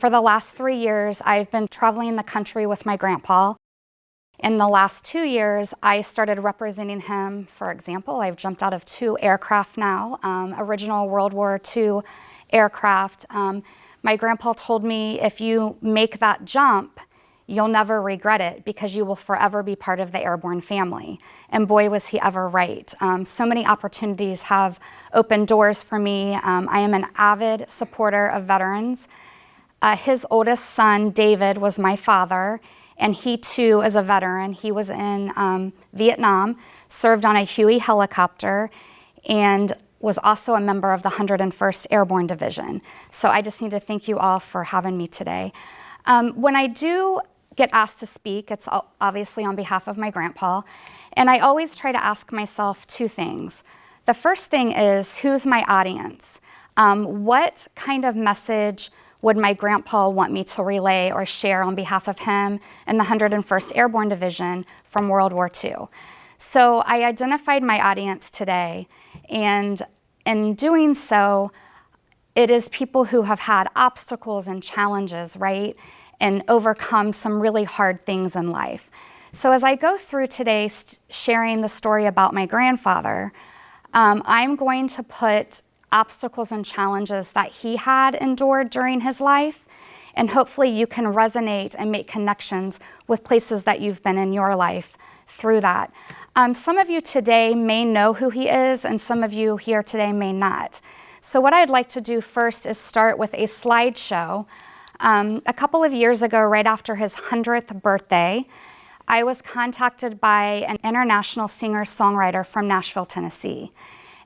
For the last 3 years, I've been traveling the country with my grandpa. In the last 2 years, I started representing him. For example, I've jumped out of 2 aircraft now, original World War II aircraft. My grandpa told me, if you make that jump, you'll never regret it because you will forever be part of the airborne family. And boy, was he ever right. So many opportunities have opened doors for me. I am an avid supporter of veterans. His oldest son, David, was my father, and he too is a veteran. He was in Vietnam, served on a Huey helicopter, and was also a member of the 101st Airborne Division. So I just need to thank you all for having me today. When I do get asked to speak, it's obviously on behalf of my grandpa, and I always try to ask myself 2 things. The first thing is, who's my audience? What kind of message would my grandpa want me to relay or share on behalf of him and the 101st Airborne Division from World War II? So I identified my audience today, and in doing so, it is people who have had obstacles and challenges, right? And overcome some really hard things in life. So as I go through today sharing the story about my grandfather, I'm going to put obstacles and challenges that he had endured during his life, and hopefully you can resonate and make connections with places that you've been in your life through that. Some of you today may know who he is, and some of you here today may not. So what I'd like to do first is start with a slideshow. A couple of years ago, right after his 100th birthday, I was contacted by an international singer-songwriter from Nashville, Tennessee.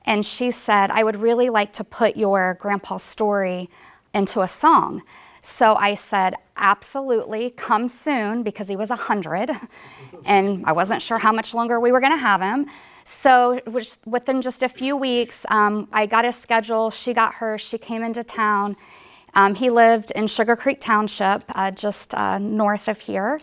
And she said, I would really like to put your grandpa's story into a song. So I said, absolutely, come soon, because he was 100, and I wasn't sure how much longer we were gonna have him. So within just a few weeks, I got his schedule, she got hers, she came into town. He lived in Sugar Creek Township, just north of here.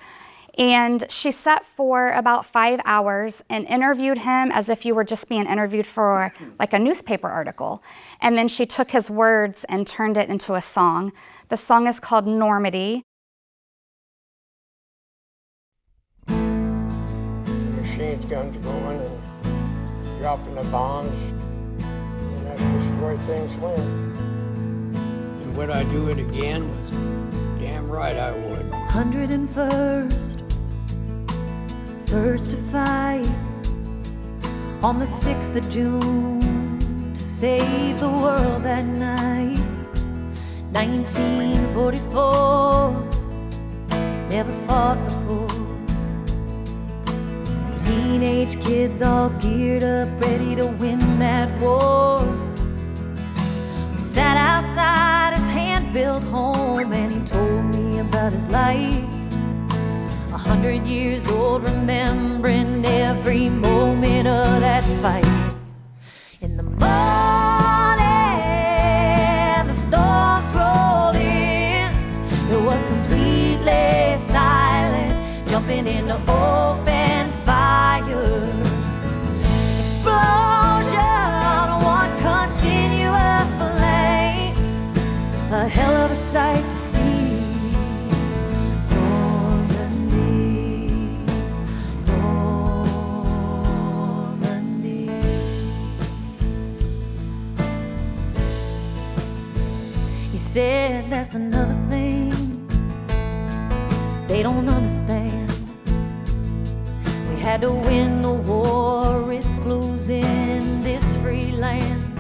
And she sat for about 5 hours and interviewed him as if you were just being interviewed for like a newspaper article. And then she took his words and turned it into a song. The song is called Normandy. Machine guns going and dropping the bombs. And that's just the way things went. And would I do it again? Damn right I would. 101st, first to fight on the 6th of June to save the world that night. 1944, never fought before. Teenage kids all geared up, ready to win that war. We sat outside his hand-built home, and he told me about his life. 100 years old, remembering every moment of that fight. In the morning, the storms rolled in. It was completely silent, jumping into open fire. Explosion, one continuous flame. A hell of a sight to see. Said that's another thing they don't understand. We had to win the war, risk losing this free land.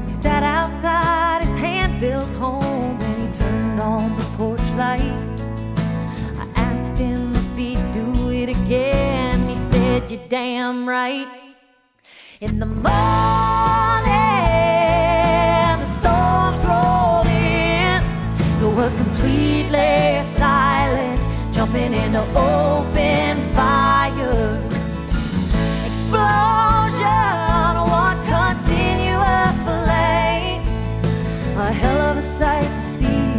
We sat outside his hand-built home, and he turned on the porch light. I asked him if he'd do it again. He said, you're damn right. In the morning, was completely silent, jumping into open fire. Explosion, one continuous flame. A hell of a sight to see.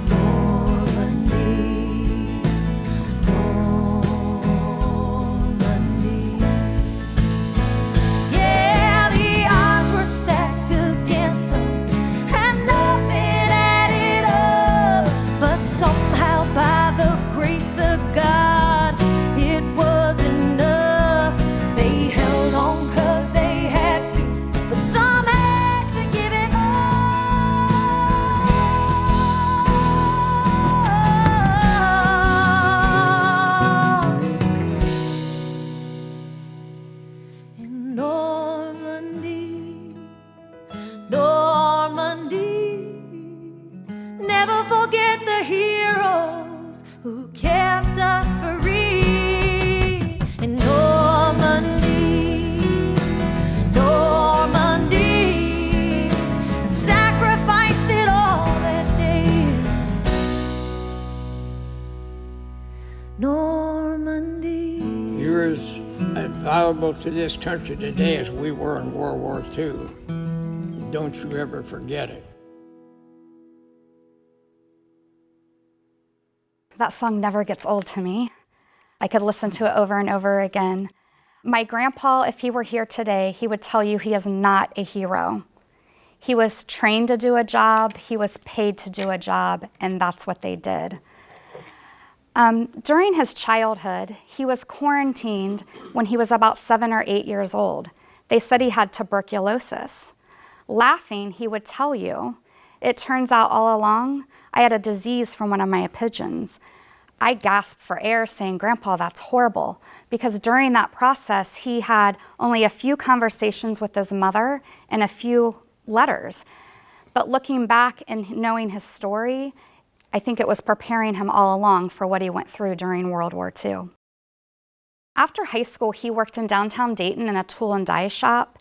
Normandy, Normandy. Yeah, the odds were stacked against them, and nothing forget the heroes who kept us free. In Normandy, Normandy, sacrificed it all that day. Normandy. You're as valuable to this country today as we were in World War II. Don't you ever forget it. That song never gets old to me. I could listen to it over and over again. My grandpa, if he were here today, he would tell you he is not a hero. He was trained to do a job, he was paid to do a job, and that's what they did. During his childhood, he was quarantined when he was about 7 or 8 years old. They said he had tuberculosis. Laughing, he would tell you, it turns out all along, I had a disease from one of my pigeons. I gasped for air saying, Grandpa, that's horrible. Because during that process, he had only a few conversations with his mother and a few letters. But looking back and knowing his story, I think it was preparing him all along for what he went through during World War II. After high school, he worked in downtown Dayton in a tool and die shop.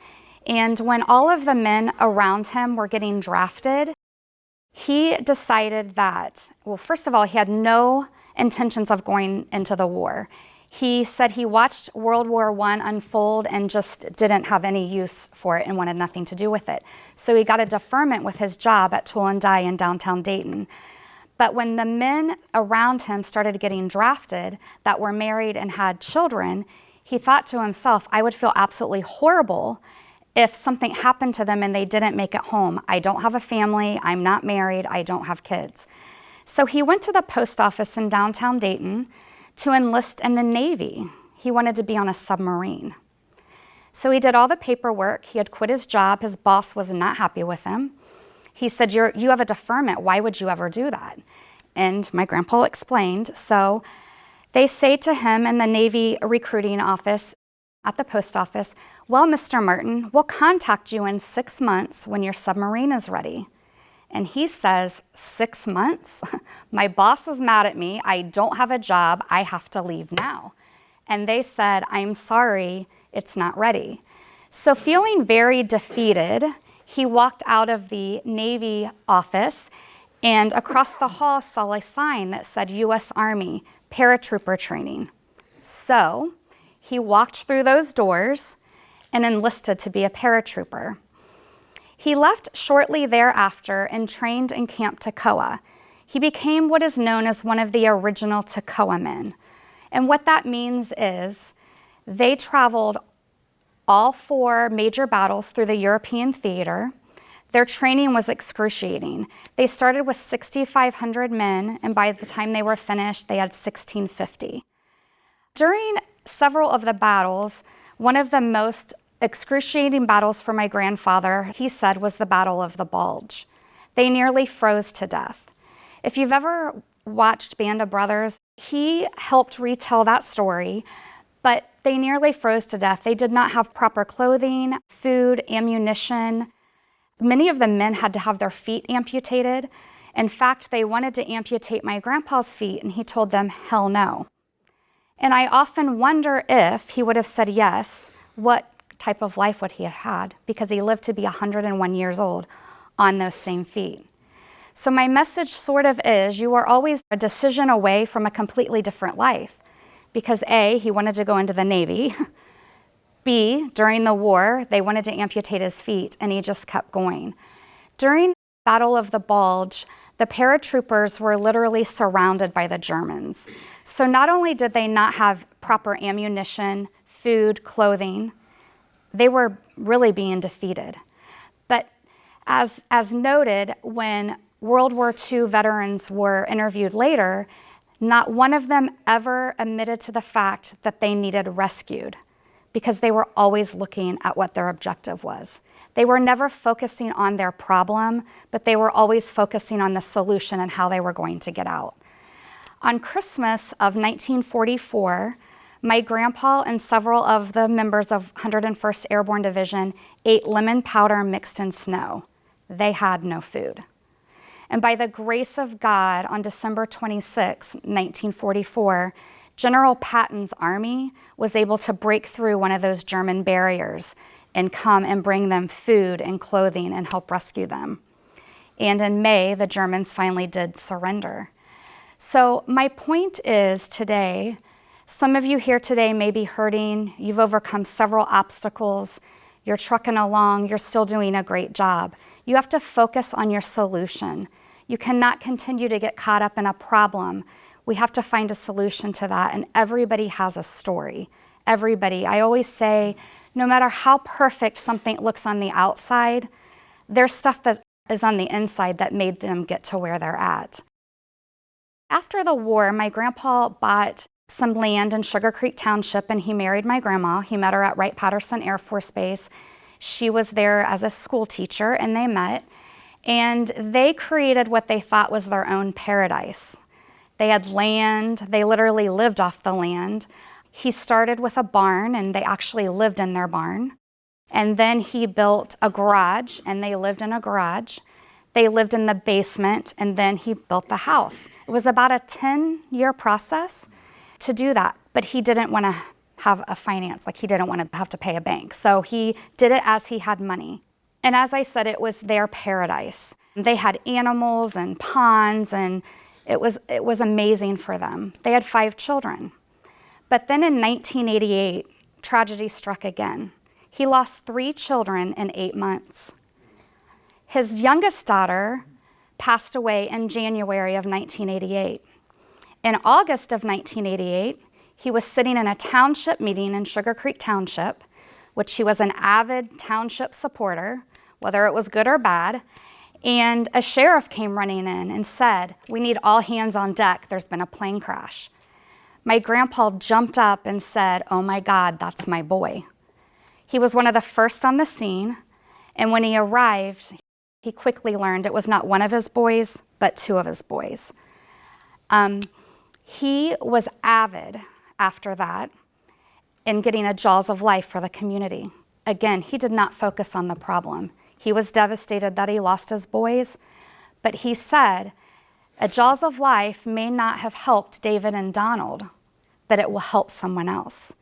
And when all of the men around him were getting drafted, he decided that, well, first of all, he had no intentions of going into the war. He said he watched World War I unfold and just didn't have any use for it and wanted nothing to do with it. So he got a deferment with his job at Tool and Die in downtown Dayton. But when the men around him started getting drafted that were married and had children, he thought to himself, I would feel absolutely horrible if something happened to them and they didn't make it home. I don't have a family, I'm not married, I don't have kids. So he went to the post office in downtown Dayton to enlist in the Navy. He wanted to be on a submarine. So he did all the paperwork, he had quit his job, his boss was not happy with him. He said, you have a deferment, why would you ever do that? And my grandpa explained, so they say to him in the Navy recruiting office, at the post office, well, Mr. Martin, we'll contact you in 6 months when your submarine is ready. And he says, 6 months? My boss is mad at me. I don't have a job. I have to leave now. And they said, I'm sorry, it's not ready. So feeling very defeated, he walked out of the Navy office and across the hall saw a sign that said U.S. Army paratrooper training. So he walked through those doors and enlisted to be a paratrooper. He left shortly thereafter and trained in Camp Toccoa. He became what is known as one of the original Toccoa men. And what that means is they traveled all 4 major battles through the European theater. Their training was excruciating. They started with 6,500 men, and by the time they were finished, they had 1,650. During several of the battles, one of the most excruciating battles for my grandfather, he said, was the Battle of the Bulge. They nearly froze to death. If you've ever watched Band of Brothers, he helped retell that story, but they nearly froze to death. They did not have proper clothing, food, ammunition. Many of the men had to have their feet amputated. In fact, they wanted to amputate my grandpa's feet, and he told them, hell no. And I often wonder if he would have said yes, what type of life would he have had? Because he lived to be 101 years old on those same feet. So my message sort of is, you are always a decision away from a completely different life. Because A, he wanted to go into the Navy. B, during the war, they wanted to amputate his feet, and he just kept going. During Battle of the Bulge, the paratroopers were literally surrounded by the Germans. So not only did they not have proper ammunition, food, clothing, they were really being defeated. But as noted, when World War II veterans were interviewed later, not one of them ever admitted to the fact that they needed rescued, because they were always looking at what their objective was. They were never focusing on their problem, but they were always focusing on the solution and how they were going to get out. On Christmas of 1944, my grandpa and several of the members of 101st Airborne Division ate lemon powder mixed in snow. They had no food. And by the grace of God, on December 26, 1944, General Patton's army was able to break through one of those German barriers and come and bring them food and clothing and help rescue them. And in May, the Germans finally did surrender. So my point is today, some of you here today may be hurting. You've overcome several obstacles. You're trucking along. You're still doing a great job. You have to focus on your solution. You cannot continue to get caught up in a problem. We have to find a solution to that, and everybody has a story. Everybody. I always say, no matter how perfect something looks on the outside, there's stuff that is on the inside that made them get to where they're at. After the war, my grandpa bought some land in Sugar Creek Township, and he married my grandma. He met her at Wright-Patterson Air Force Base. She was there as a school teacher, and they met. And they created what they thought was their own paradise. They had land. They literally lived off the land. He started with a barn, and they actually lived in their barn. And then he built a garage, and they lived in a garage. They lived in the basement, and then he built the house. It was about a 10-year process to do that, but he didn't want to have a finance, like he didn't want to have to pay a bank. So he did it as he had money. And as I said, it was their paradise. They had animals and ponds, and it was amazing for them. They had 5 children. But then in 1988, tragedy struck again. He lost 3 children in 8 months. His youngest daughter passed away in January of 1988. In August of 1988, he was sitting in a township meeting in Sugar Creek Township, which he was an avid township supporter, whether it was good or bad, and a sheriff came running in and said, "We need all hands on deck, there's been a plane crash." My grandpa jumped up and said, "Oh my God, that's my boy." He was one of the first on the scene, and when he arrived, he quickly learned it was not one of his boys, but 2 of his boys. He was avid after that in getting a Jaws of Life for the community. Again, he did not focus on the problem. He was devastated that he lost his boys, but he said, a Jaws of Life may not have helped David and Donald, but it will help someone else.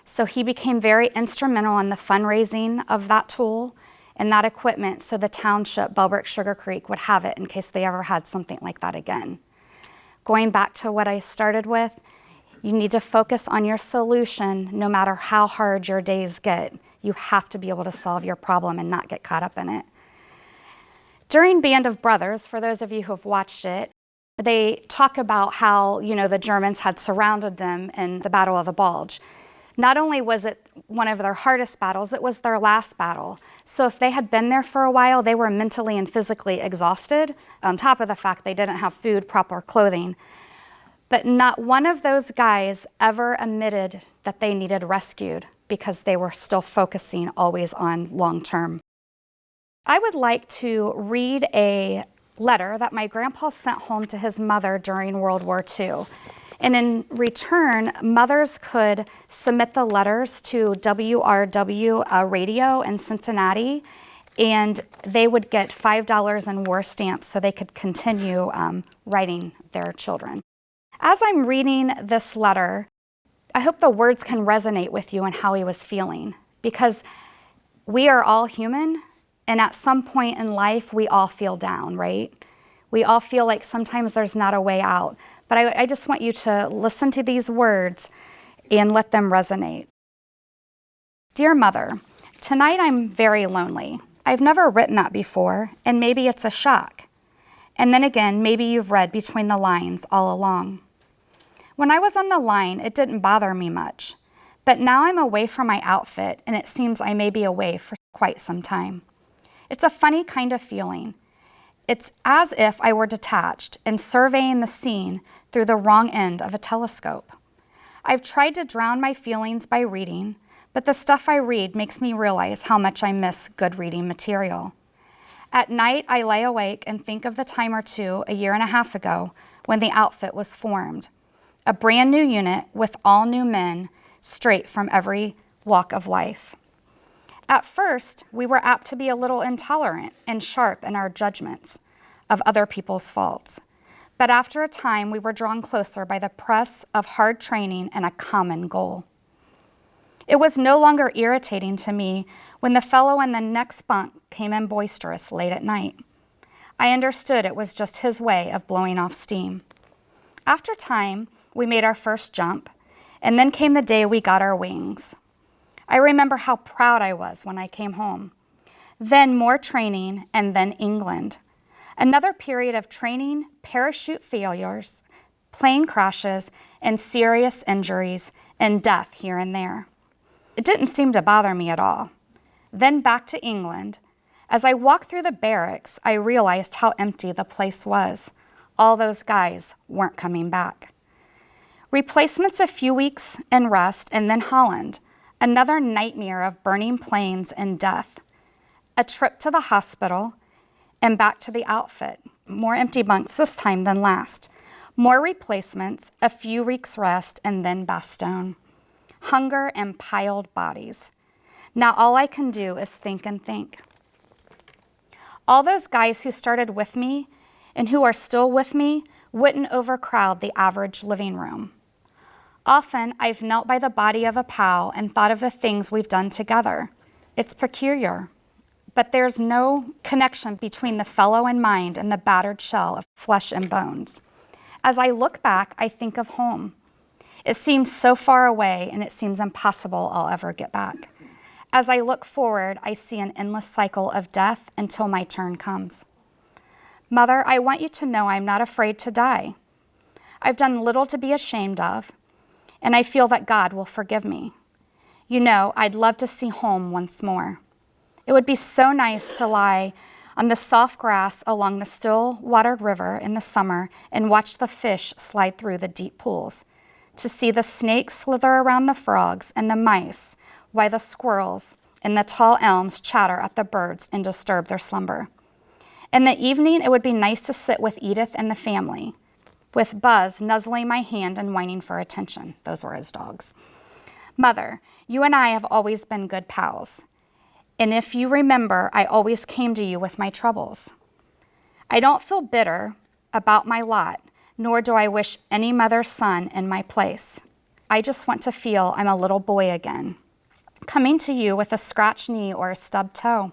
So he became very instrumental in the fundraising of that tool and that equipment so the township, Bellbrook Sugar Creek, would have it in case they ever had something like that again. Going back to what I started with, you need to focus on your solution no matter how hard your days get. You have to be able to solve your problem and not get caught up in it. During Band of Brothers, for those of you who have watched it, they talk about how, the Germans had surrounded them in the Battle of the Bulge. Not only was it one of their hardest battles, it was their last battle. So if they had been there for a while, they were mentally and physically exhausted, on top of the fact they didn't have food, proper clothing. But not one of those guys ever admitted that they needed rescued because they were still focusing always on long-term. I would like to read a letter that my grandpa sent home to his mother during World War II. And in return, mothers could submit the letters to WRW radio in Cincinnati, and they would get $5 in war stamps so they could continue writing their children. As I'm reading this letter, I hope the words can resonate with you and how he was feeling, because we are all human, and at some point in life, we all feel down, right? We all feel like sometimes there's not a way out. But I just want you to listen to these words and let them resonate. Dear Mother, tonight I'm very lonely. I've never written that before, and maybe it's a shock. And then again, maybe you've read between the lines all along. When I was on the line, it didn't bother me much. But now I'm away from my outfit, and it seems I may be away for quite some time. It's a funny kind of feeling. It's as if I were detached and surveying the scene through the wrong end of a telescope. I've tried to drown my feelings by reading, but the stuff I read makes me realize how much I miss good reading material. At night, I lay awake and think of the time or two a year and a half ago when the outfit was formed. A brand new unit with all new men straight from every walk of life. At first, we were apt to be a little intolerant and sharp in our judgments. of other people's faults. But after a time, we were drawn closer by the press of hard training and a common goal. It was no longer irritating to me when the fellow in the next bunk came in boisterous late at night. I understood it was just his way of blowing off steam. After time, we made our first jump, and then came the day we got our wings. I remember how proud I was when I came home. Then more training, and then England. Another period of training, parachute failures, plane crashes, and serious injuries, and death here and there. It didn't seem to bother me at all. Then back to England. As I walked through the barracks, I realized how empty the place was. All those guys weren't coming back. Replacements a few weeks and rest, and then Holland. Another nightmare of burning planes and death. A trip to the hospital and back to the outfit. More empty bunks this time than last. More replacements, a few weeks rest, and then Bastogne. Hunger and piled bodies. Now all I can do is think and think. All those guys who started with me and who are still with me wouldn't overcrowd the average living room. Often I've knelt by the body of a pal and thought of the things we've done together. It's peculiar, but there's no connection between the fellow in mind and the battered shell of flesh and bones. As I look back, I think of home. It seems so far away, and it seems impossible I'll ever get back. As I look forward, I see an endless cycle of death until my turn comes. Mother, I want you to know I'm not afraid to die. I've done little to be ashamed of, and I feel that God will forgive me. You know, I'd love to see home once more. It would be so nice to lie on the soft grass along the still-watered river in the summer and watch the fish slide through the deep pools, to see the snakes slither around the frogs and the mice, while the squirrels and the tall elms chatter at the birds and disturb their slumber. In the evening, it would be nice to sit with Edith and the family, with Buzz nuzzling my hand and whining for attention. Those were his dogs. Mother, you and I have always been good pals. And if you remember, I always came to you with my troubles. I don't feel bitter about my lot, nor do I wish any mother's son in my place. I just want to feel I'm a little boy again, coming to you with a scratched knee or a stubbed toe.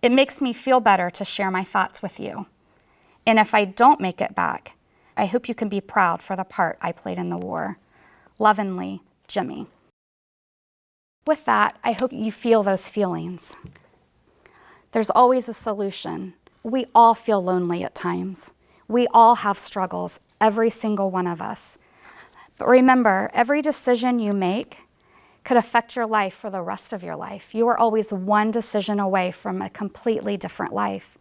It makes me feel better to share my thoughts with you. And if I don't make it back, I hope you can be proud for the part I played in the war. Lovingly, Jimmy. With that, I hope you feel those feelings. There's always a solution. We all feel lonely at times. We all have struggles, every single one of us. But remember, every decision you make could affect your life for the rest of your life. You are always one decision away from a completely different life.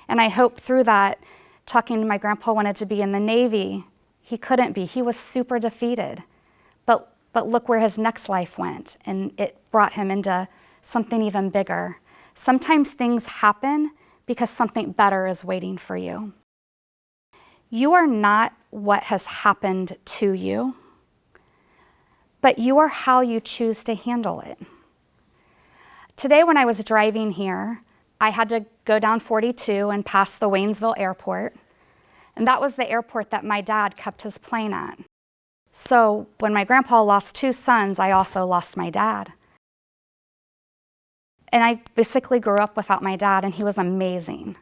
And I hope through that, talking to my grandpa wanted to be in the Navy. He couldn't be. He was super defeated. But look where his next life went, and it brought him into something even bigger. Sometimes things happen because something better is waiting for you. You are not what has happened to you, but you are how you choose to handle it. Today when I was driving here, I had to go down 42 and pass the Waynesville airport, and that was the airport that my dad kept his plane at. So when my grandpa lost 2 sons, I also lost my dad. And I basically grew up without my dad, and he was amazing.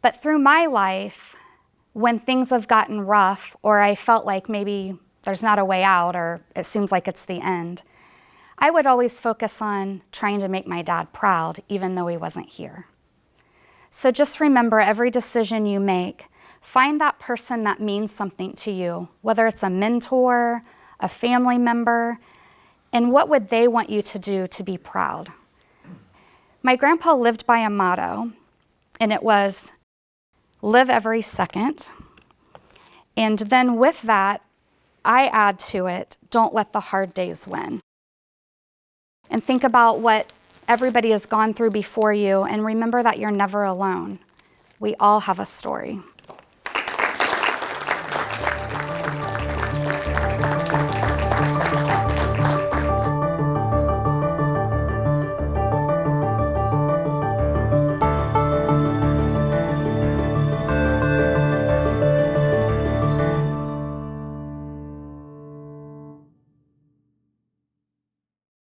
But through my life, when things have gotten rough, or I felt like maybe there's not a way out, or it seems like it's the end, I would always focus on trying to make my dad proud, even though he wasn't here. So just remember, every decision you make, find that person that means something to you, whether it's a mentor, a family member, and what would they want you to do to be proud? My grandpa lived by a motto, and it was, live every second. And then with that, I add to it, don't let the hard days win. And think about what everybody has gone through before you, and remember that you're never alone. We all have a story.